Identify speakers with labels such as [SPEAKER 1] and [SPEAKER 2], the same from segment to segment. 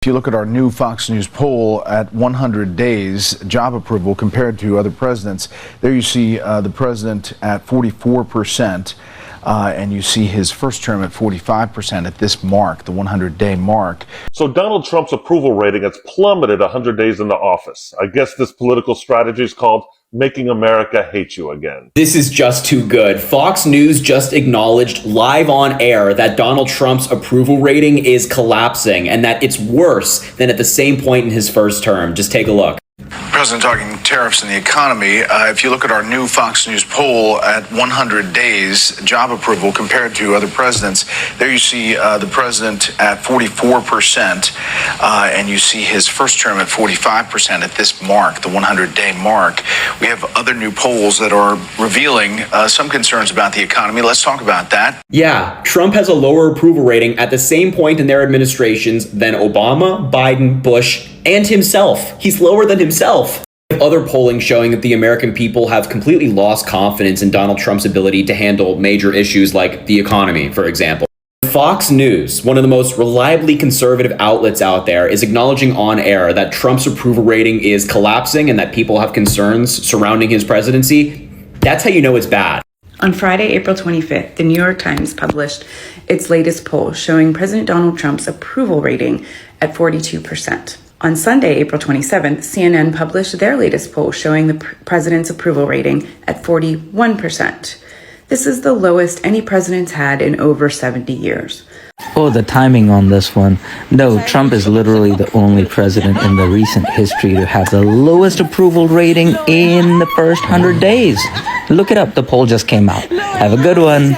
[SPEAKER 1] If you look at our new Fox News poll at 100 days job approval compared to other presidents, there you see the president at 44%, and you see his first term at 45% at this mark, the 100-day mark.
[SPEAKER 2] So Donald Trump's approval rating has plummeted 100 days into office. I guess this political strategy is called making America hate you again.
[SPEAKER 3] This is just too good. Fox News just acknowledged live on air that Donald Trump's approval rating is collapsing and that it's worse than at the same point in his first term. Just take a look.
[SPEAKER 1] President talking tariffs and the economy. If you look at our new Fox News poll at 100 days job approval compared to other presidents, there you see the president at 44%, and you see his first term at 45% at this mark, the 100-day mark. We have other new polls that are revealing some concerns about the economy. Let's talk about that.
[SPEAKER 3] Yeah, Trump has a lower approval rating at the same point in their administrations than Obama, Biden, Bush, and himself. He's lower than himself. Other polling showing that the American people have completely lost confidence in Donald Trump's ability to handle major issues like the economy, for example. Fox News, one of the most reliably conservative outlets out there, is acknowledging on air that Trump's approval rating is collapsing and that people have concerns surrounding his presidency. That's how you know it's bad.
[SPEAKER 4] On Friday, April 25th, the New York Times published its latest poll showing President Donald Trump's approval rating at 42%. On Sunday, April 27th, CNN published their latest poll showing the president's approval rating at 41%. This is the lowest any president's had in over 70 years.
[SPEAKER 5] Oh, the timing on this one. No, Trump is literally the only president in the recent history to have the lowest approval rating in the first 100 days. Look it up. The poll just came out. Have a good one.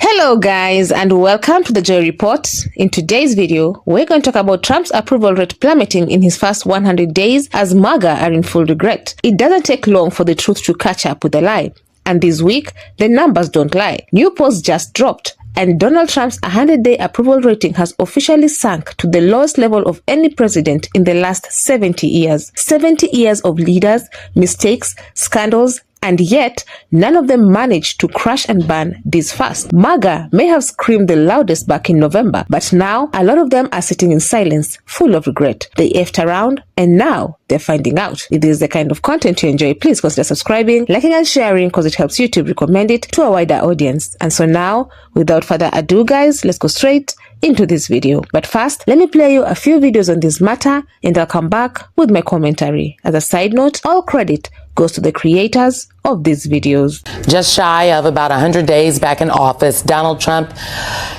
[SPEAKER 6] Hello guys, and welcome to the Joy Report. In today's video, we're going to talk about Trump's approval rate plummeting in his first 100 days as MAGA are in full regret. It doesn't take long for the truth to catch up with the lie. And this week, the numbers don't lie. New polls just dropped, and Donald Trump's 100-day approval rating has officially sunk to the lowest level of any president in the last 70 years. 70 years of leaders, mistakes, scandals, and yet, none of them managed to crash and burn this fast. MAGA may have screamed the loudest back in November, but now a lot of them are sitting in silence, full of regret. They effed around, and now they're finding out. If this is the kind of content you enjoy, please consider subscribing, liking, and sharing because it helps YouTube recommend it to a wider audience. And so now, without further ado, guys, let's go straight into this video. But first, let me play you a few videos on this matter, and I'll come back with my commentary. As a side note, all credit goes to the creators of these videos.
[SPEAKER 7] Just shy of about 100 days back in office, Donald Trump,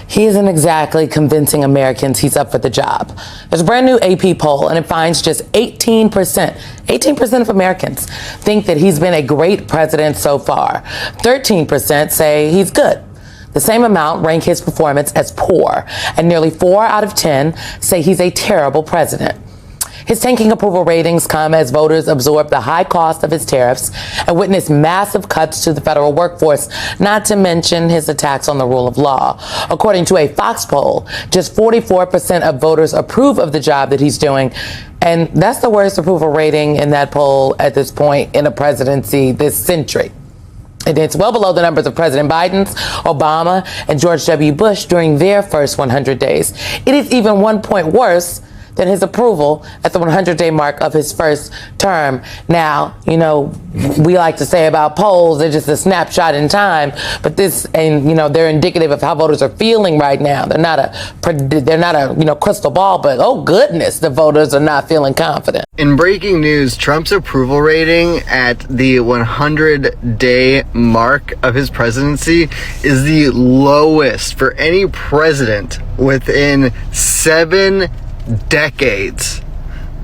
[SPEAKER 7] he isn't exactly convincing Americans he's up for the job. There's a brand new AP poll, and it finds just 18% of Americans think that he's been a great president so far. 13% say he's good. The same amount rank his performance as poor, and nearly 4 out of 10 say he's a terrible president. His tanking approval ratings come as voters absorb the high cost of his tariffs and witness massive cuts to the federal workforce, not to mention his attacks on the rule of law. According to a Fox poll, just 44% of voters approve of the job that he's doing, and that's the worst approval rating in that poll at this point in a presidency this century. And it's well below the numbers of President Biden's, Obama, and George W. Bush during their first 100 days. It is even 1 point worse than his approval at the 100-day mark of his first term. Now, you know, we like to say about polls, they're just a snapshot in time, but this, and you know, they're indicative of how voters are feeling right now. They're not a crystal ball, but oh goodness, the voters are not feeling confident.
[SPEAKER 8] In breaking news, Trump's approval rating at the 100-day mark of his presidency is the lowest for any president within 7 decades.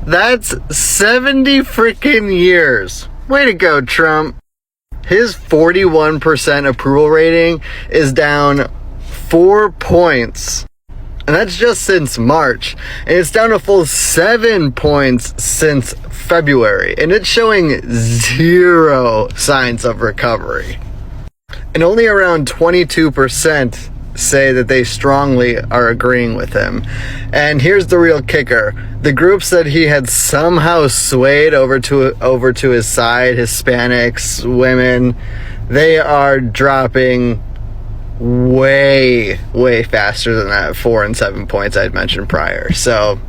[SPEAKER 8] That's 70 freaking years. Way to go, Trump. His 41% approval rating is down 4 points. And that's just since March. And it's down a full 7 points since February. And it's showing 0 signs of recovery. And only around 22% say that they strongly are agreeing with him. And here's the real kicker. The groups that he had somehow swayed over to his side, Hispanics, women, they are dropping way, way faster than that 4 and 7 points I'd mentioned prior. So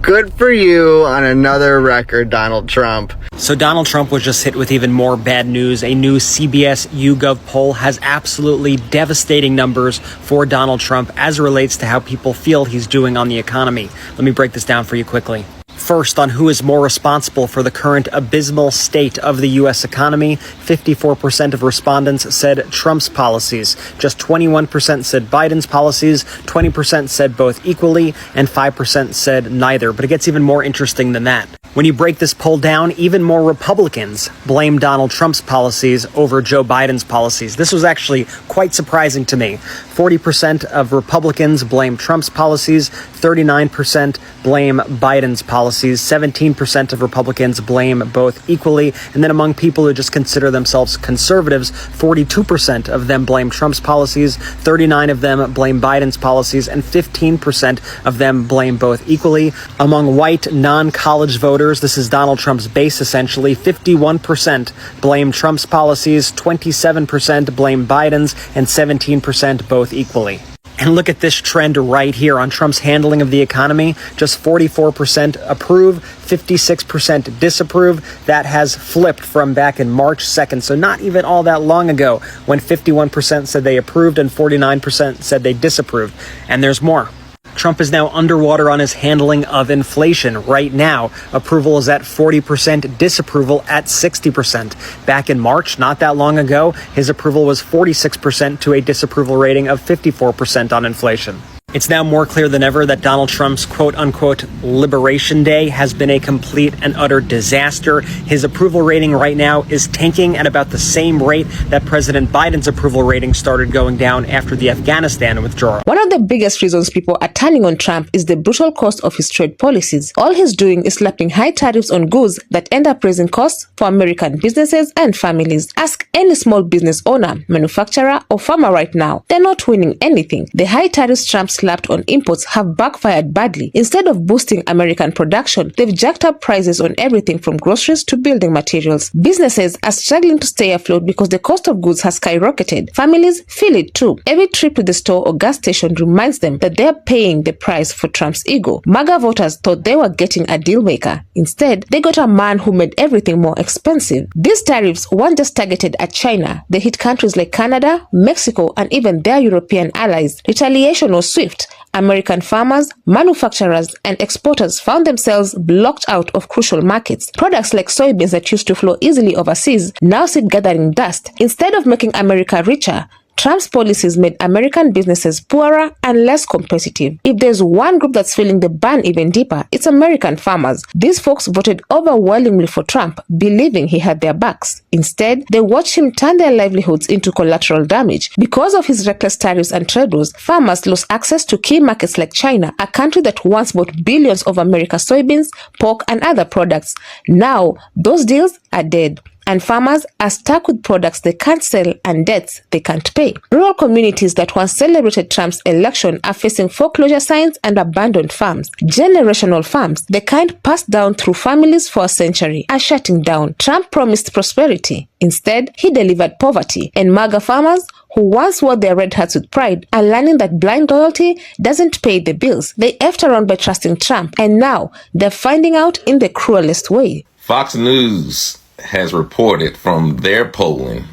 [SPEAKER 8] good for you on another record, Donald Trump.
[SPEAKER 9] So Donald Trump was just hit with even more bad news. A new CBS YouGov poll has absolutely devastating numbers for Donald Trump as it relates to how people feel he's doing on the economy. Let me break this down for you quickly. First, on who is more responsible for the current abysmal state of the U.S. economy, 54% of respondents said Trump's policies. Just 21% said Biden's policies, 20% said both equally, and 5% said neither. But it gets even more interesting than that. When you break this poll down, even more Republicans blame Donald Trump's policies over Joe Biden's policies. This was actually quite surprising to me. 40% of Republicans blame Trump's policies, 39% blame Biden's policies, 17% of Republicans blame both equally, and then among people who just consider themselves conservatives, 42% of them blame Trump's policies, 39% of them blame Biden's policies, and 15% of them blame both equally. Among white, non-college voters, this is Donald Trump's base essentially, 51% blame Trump's policies, 27% blame Biden's, and 17% both equally. And look at this trend right here on Trump's handling of the economy. Just 44% approve, 56% disapprove. That has flipped from back in March 2nd. So not even all that long ago when 51% said they approved and 49% said they disapproved. And there's more. Trump is now underwater on his handling of inflation. Right now, approval is at 40%, disapproval at 60%. Back in March, not that long ago, his approval was 46% to a disapproval rating of 54% on inflation. It's now more clear than ever that Donald Trump's quote-unquote Liberation Day has been a complete and utter disaster. His approval rating right now is tanking at about the same rate that President Biden's approval rating started going down after the Afghanistan withdrawal.
[SPEAKER 6] One of the biggest reasons people are turning on Trump is the brutal cost of his trade policies. All he's doing is slapping high tariffs on goods that end up raising costs for American businesses and families. Ask any small business owner, manufacturer, or farmer right now. They're not winning anything. The high tariffs Trump slapped on imports have backfired badly. Instead of boosting American production, they've jacked up prices on everything from groceries to building materials. Businesses are struggling to stay afloat because the cost of goods has skyrocketed. Families feel it too. Every trip to the store or gas station reminds them that they're paying the price for Trump's ego. MAGA voters thought they were getting a deal maker. Instead, they got a man who made everything more expensive. These tariffs weren't just targeted at China. They hit countries like Canada, Mexico, and even their European allies. Retaliation was swift. American farmers, manufacturers, and exporters found themselves blocked out of crucial markets. Products like soybeans that used to flow easily overseas now sit gathering dust. Instead of making America richer, Trump's policies made American businesses poorer and less competitive. If there's one group that's feeling the burn even deeper, it's American farmers. These folks voted overwhelmingly for Trump, believing he had their backs. Instead, they watched him turn their livelihoods into collateral damage. Because of his reckless tariffs and trade wars, farmers lost access to key markets like China, a country that once bought billions of America's soybeans, pork, and other products. Now, those deals are dead, and farmers are stuck with products they can't sell and debts they can't pay. Rural communities that once celebrated Trump's election are facing foreclosure signs and abandoned farms. Generational farms, the kind passed down through families for a century, are shutting down. Trump promised prosperity. Instead, he delivered poverty, and MAGA farmers who once wore their red hats with pride are learning that blind loyalty doesn't pay the bills. They effed around by trusting Trump, and now they're finding out in the cruelest way.
[SPEAKER 10] Fox News has reported from their polling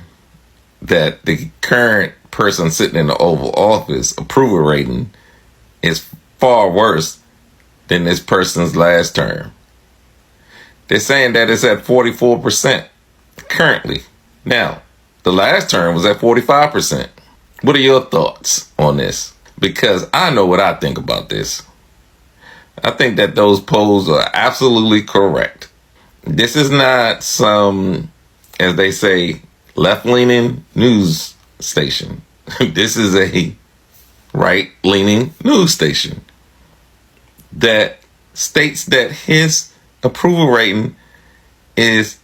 [SPEAKER 10] that the current person sitting in the Oval Office approval rating is far worse than this person's last term. They're saying that it's at 44% currently. Now, the last term was at 45%. What are your thoughts on this? Because I know what I think about this. I think that those polls are absolutely correct. This is not some, as they say, left-leaning news station. This is a right-leaning news station that states that his approval rating is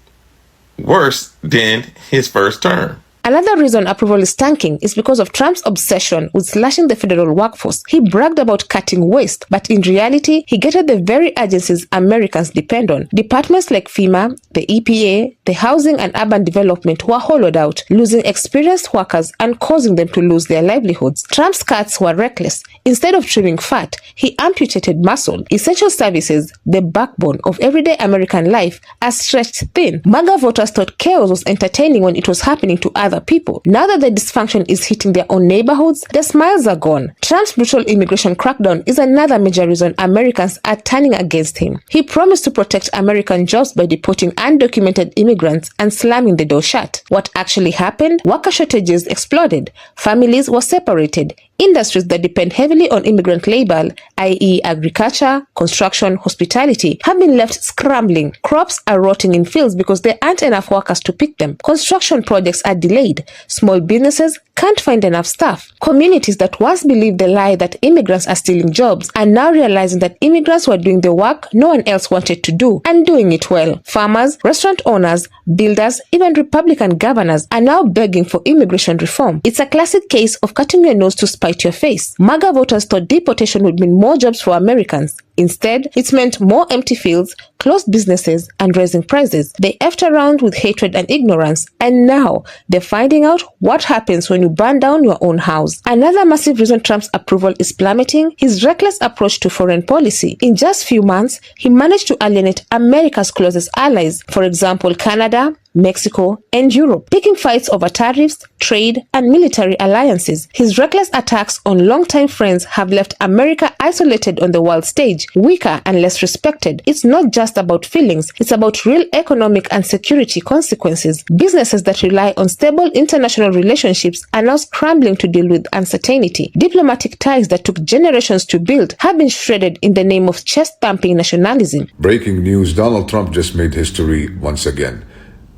[SPEAKER 10] worse than his first term.
[SPEAKER 6] Another reason approval is tanking is because of Trump's obsession with slashing the federal workforce. He bragged about cutting waste, but in reality, he gutted the very agencies Americans depend on. Departments like FEMA, the EPA, the Housing and Urban Development were hollowed out, losing experienced workers and causing them to lose their livelihoods. Trump's cuts were reckless. Instead of trimming fat, he amputated muscle. Essential services, the backbone of everyday American life, are stretched thin. MAGA voters thought chaos was entertaining when it was happening to other people. Now that the dysfunction is hitting their own neighborhoods, their smiles are gone. Trump's brutal immigration crackdown is another major reason Americans are turning against him. He promised to protect American jobs by deporting undocumented immigrants and slamming the door shut. What actually happened? Worker shortages exploded. Families were separated. Industries that depend heavily on immigrant labor, i.e. agriculture, construction, hospitality, have been left scrambling. Crops are rotting in fields because there aren't enough workers to pick them. Construction projects are delayed. Small businesses can't find enough staff. Communities that once believed the lie that immigrants are stealing jobs are now realizing that immigrants were doing the work no one else wanted to do, and doing it well. Farmers, restaurant owners, builders, even Republican governors are now begging for immigration reform. It's a classic case of cutting your nose to spite your face. MAGA voters thought deportation would mean more jobs for Americans. Instead, it's meant more empty fields, closed businesses, and raising prices. They effed around with hatred and ignorance, and now they're finding out what happens when you burn down your own house. Another massive reason Trump's approval is plummeting: his reckless approach to foreign policy. In just few months, he managed to alienate America's closest allies, for example, Canada, Mexico, and Europe, picking fights over tariffs, trade, and military alliances. His reckless attacks on longtime friends have left America isolated on the world stage, weaker and less respected. It's not just about feelings, it's about real economic and security consequences. Businesses that rely on stable international relationships are now scrambling to deal with uncertainty. Diplomatic ties that took generations to build have been shredded in the name of chest-thumping nationalism.
[SPEAKER 11] Breaking news: Donald Trump just made history once again.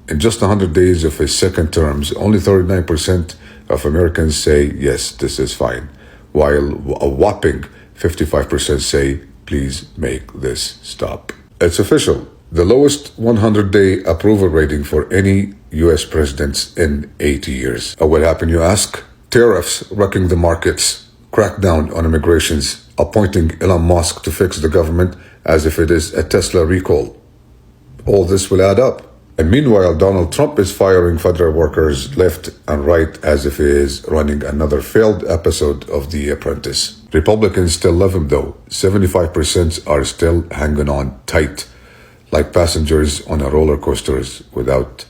[SPEAKER 11] In just 100 days of his second terms, only 39% of Americans say, yes, this is fine, while a whopping 55% say, please make this stop. It's official. The lowest 100-day approval rating for any U.S. presidents in 80 years. What happened, you ask? Tariffs wrecking the markets, crackdown on immigrations, appointing Elon Musk to fix the government as if it is a Tesla recall. All this will add up. And meanwhile, Donald Trump is firing federal workers left and right as if he is running another failed episode of The Apprentice. Republicans still love him though. 75% are still hanging on tight, like passengers on a roller coasters without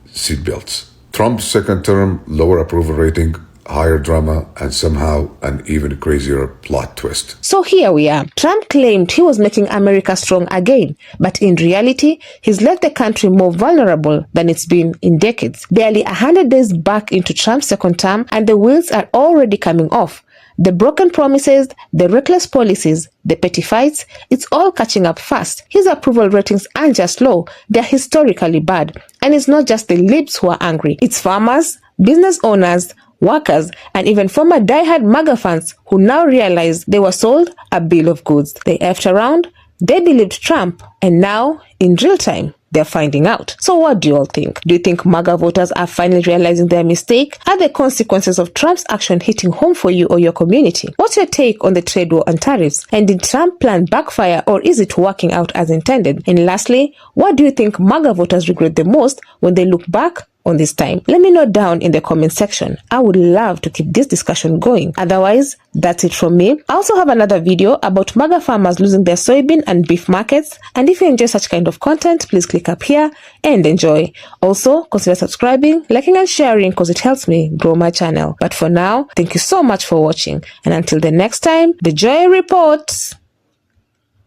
[SPEAKER 11] seatbelts. Trump's second term, lower approval rating, higher drama, and somehow an even crazier plot twist.
[SPEAKER 6] So here we are. Trump claimed he was making America strong again, but in reality, he's left the country more vulnerable than it's been in decades. Barely 100 days back into Trump's second term, and the wheels are already coming off. The broken promises, the reckless policies, the petty fights, it's all catching up fast. His approval ratings aren't just low, they're historically bad. And it's not just the libs who are angry. It's farmers, business owners, workers, and even former diehard MAGA fans who now realize they were sold a bill of goods. They effed around, they believed Trump, and now, in real time, they're finding out. So what do you all think? Do you think MAGA voters are finally realizing their mistake? Are the consequences of Trump's action hitting home for you or your community? What's your take on the trade war and tariffs? And did Trump plan backfire, or is it working out as intended? And lastly, what do you think MAGA voters regret the most when they look back on this time? Let me know down in the comment section. I would love to keep this discussion going. Otherwise, that's it from me. I also have another video about MAGA farmers losing their soybean and beef markets, and if you enjoy such kind of content, please click up here and enjoy. Also, consider subscribing, liking and sharing because it helps me grow my channel. But for now, thank you so much for watching, and until the next time, the Joy Report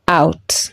[SPEAKER 6] out.